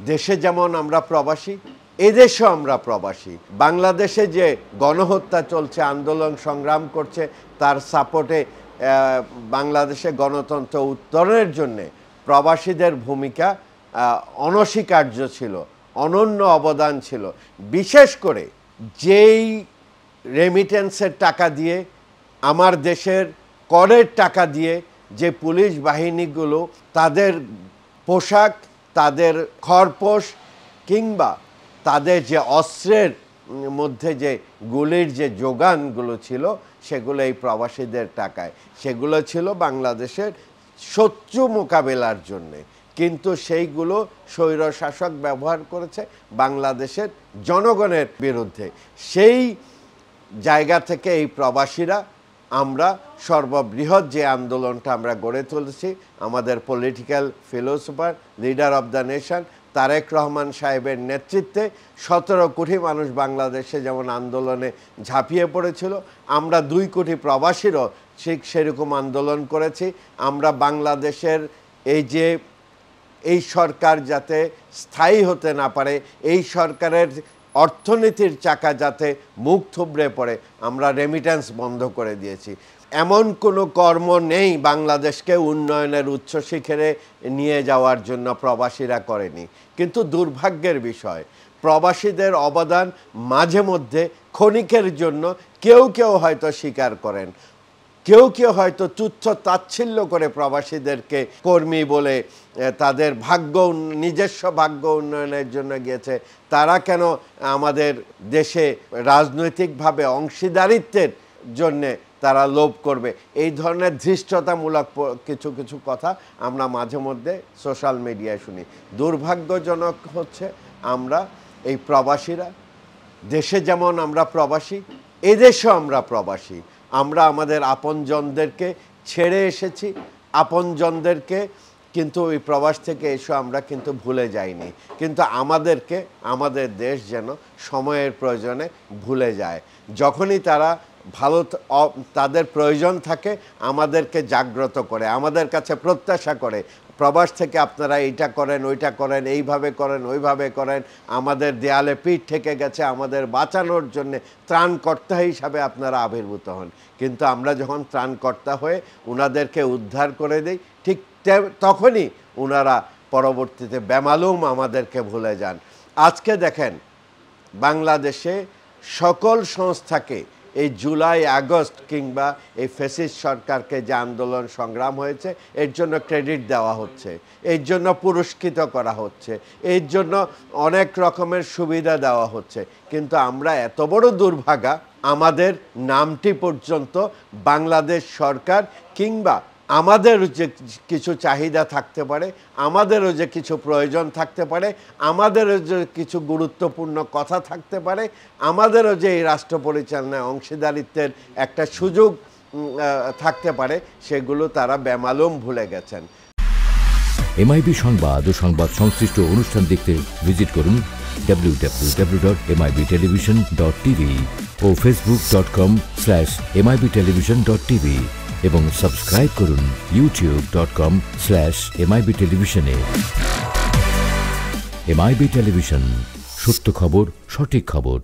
দেশে যেমন আমরা প্রবাসী, এদেশেও আমরা প্রবাসী। বাংলাদেশে যে গণহত্যা চলছে, আন্দোলন সংগ্রাম করছে, তার সাপোর্টে বাংলাদেশে গণতন্ত্র উত্তরণের জন্যে প্রবাসীদের ভূমিকা অনস্বীকার্য ছিল, অনন্য অবদান ছিল। বিশেষ করে যেই রেমিটেন্সের টাকা দিয়ে, আমার দেশের করের টাকা দিয়ে যে পুলিশ বাহিনীগুলো তাদের পোশাক, তাদের খরপোশ কিংবা তাদের যে অস্ত্রের মধ্যে যে গুলির যে যোগানগুলো ছিল, সেগুলো এই প্রবাসীদের টাকায়, সেগুলো ছিল বাংলাদেশের শত্রু মোকাবেলার জন্যে। কিন্তু সেইগুলো স্বৈরশাসক ব্যবহার করেছে বাংলাদেশের জনগণের বিরুদ্ধে। সেই জায়গা থেকে এই প্রবাসীরা আমরা সর্ববৃহৎ যে আন্দোলনটা আমরা গড়ে তুলেছি, আমাদের political philosopher, leader of the nation Tarique Rahman সাহেবের নেতৃত্বে 17 কোটি মানুষ বাংলাদেশে যেমন আন্দোলনে ঝাঁপিয়ে পড়েছিল, আমরা 2 কোটি প্রবাসীরও ঠিক সেরকম আন্দোলন করেছি। আমরা বাংলাদেশের এই সরকার যাতে স্থায়ী হতে না পারে, এই সরকারের অর্থনীতির চাকা যাতে মুখ থুবড়ে পড়ে, আমরা রেমিট্যান্স বন্ধ করে দিয়েছি। এমন কোনো কর্ম নেই বাংলাদেশকে উন্নয়নের উচ্চ শিখরে নিয়ে যাওয়ার জন্য প্রবাসীরা করেনি। কিন্তু দুর্ভাগ্যের বিষয়, প্রবাসীদের অবদান মাঝে মধ্যে ক্ষণিকের জন্য কেউ কেউ হয়তো স্বীকার করেন, কেউ কেউ হয়তো তুচ্ছ তাচ্ছিল্য করে প্রবাসীদেরকে কর্মী বলে, তাদের নিজস্ব ভাগ্য উন্নয়নের জন্য গিয়েছে, তারা কেন আমাদের দেশে রাজনৈতিকভাবে অংশীদারিত্বের জন্যে তারা লোভ করবে, এই ধরনের ধৃষ্টতামূলক কিছু কিছু কথা আমরা মাঝে মধ্যে সোশ্যাল মিডিয়ায় শুনি। দুর্ভাগ্যজনক হচ্ছে আমরা এই প্রবাসীরা, দেশে যেমন আমরা প্রবাসী, এদেশেও আমরা প্রবাসী। আমরা আমাদের আপনজনদেরকে ছেড়ে এসেছি, আপনজনদেরকে কিন্তু ওই প্রবাস থেকে এসে আমরা কিন্তু ভুলে যাইনি। কিন্তু আমাদের দেশ যেন সময়ের প্রয়োজনে ভুলে যায়। যখনই তারা তাদের প্রয়োজন থাকে আমাদেরকে জাগ্রত করে, আমাদের কাছে প্রত্যাশা করে, প্রবাস থেকে আপনারা এইটা করেন, ওইটা করেন, এইভাবে করেন, ওইভাবে করেন, আমাদের দেয়ালে পিঠ থেকে গেছে, আমাদের বাঁচানোর জন্যে ত্রাণকর্তা হিসাবে আপনারা আবির্ভূত হন। কিন্তু আমরা যখন ত্রাণকর্তা হয়ে ওনাদেরকে উদ্ধার করে দিই, ঠিক তখনই ওনারা পরবর্তীতে বেমালুম আমাদেরকে ভুলে যান। আজকে দেখেন বাংলাদেশে সকল সংস্থাকে এই জুলাই আগস্ট কিংবা এই ফ্যাসিস্ট সরকারকে যে আন্দোলন সংগ্রাম হয়েছে এর জন্য ক্রেডিট দেওয়া হচ্ছে, এর জন্য পুরস্কৃত করা হচ্ছে, এর জন্য অনেক রকমের সুবিধা দেওয়া হচ্ছে। কিন্তু আমরা এত বড় দুর্ভাগা, আমাদের নামটি পর্যন্ত বাংলাদেশ সরকার কিংবা আমাদেরও যে কিছু চাহিদা থাকতে পারে, আমাদেরও যে কিছু প্রয়োজন থাকতে পারে, আমাদেরও যে কিছু গুরুত্বপূর্ণ কথা থাকতে পারে, আমাদেরও যে এই রাষ্ট্র পরিচালনায় অংশীদারিত্বের একটা সুযোগ থাকতে পারে, সেগুলো তারা বেমালুম ভুলে গেছেন। এমআইবি সংবাদ ও সংবাদ সংশ্লিষ্ট অনুষ্ঠান দেখতে ভিজিট করুন www.mibtelevision.tv ও facebook.com/mibtelevision.tv এবং সাবস্ক্রাইব করুন youtube.com/mibtelevision এ। এমআইবি টেলিভিশন, সত্য খবর, সঠিক খবর।